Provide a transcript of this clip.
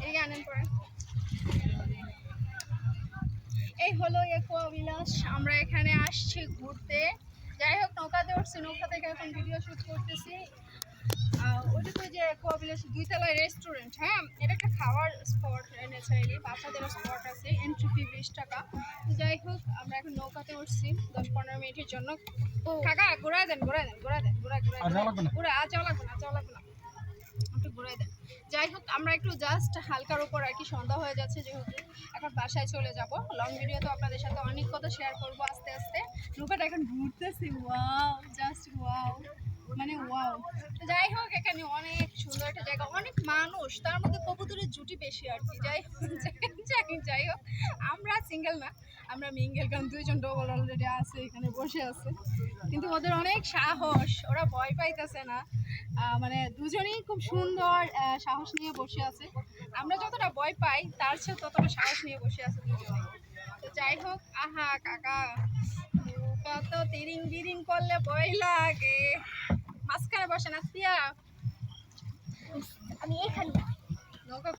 এই আনেন পরে এই হলো একুয়া বিলাস। আমরা এখানে আসছি ঘুরতে। যাই হোক নৌকাতে উঠছি, নৌকা থেকে এখন ভিডিও শুট করতেছি। ওইদিকে যে একুয়া বিলাস 2 তলায় রেস্টুরেন্ট, হ্যাঁ এটা একটা খাওয়ার স্পট, ন্যাচারালি বাচ্চাদের স্পট আছে, এন্ট্রি ফি 20 টাকা। যাই হোক আমরা এখন নৌকাতে উঠছি 10-15 মিনিটের জন্য। কাকা ঘুরাই দেন ঘুরাই দেন ঘুরাই দেন ঘুরাই ঘুরাই ঘুরে আর যাওয়া লাগবে না যাওয়া লাগবে না, একটু ঘুরাই দেন। যাই হোক আমরা একটু জাস্ট হালকার উপর আর কি, সন্ধ্যা হয়ে যাচ্ছে যেহেতু এখন বাসায় চলে যাব। লং ভিডিও তো আপনাদের সাথে অনেক কথা শেয়ার করব আস্তে আস্তে। নৌকাটা এখন ঘুরতেছি, ওয়াও জাস্ট ওয়াও, মানে ওয়াও। যাই হোক এখানে অনেক সুন্দর একটা জায়গা, অনেক মানুষ, তার মধ্যে কবুতরের জুটি বেশি আর কি। যাই হোক আমরা সিঙ্গেল না, আমরা মিঙ্গেল, কারণ 2জন ডবল অলরেডি আছে এখানে বসে আছে। কিন্তু ওদের অনেক সাহস, ওরা ভয় পাইতেছে না, মানে দুজনেই খুব সুন্দর সাহস নিয়ে বসে আছে। আমরা যতটা ভয় পাই তার চেয়ে ততটা সাহস নিয়ে বসে আছে দুজনে। তো যাই হোক, আহা কাকা কত তিরিং বিরিং করলে ভয় লাগে। মাঝখানে বসে না তিয়া, আমি এখানে নৌকা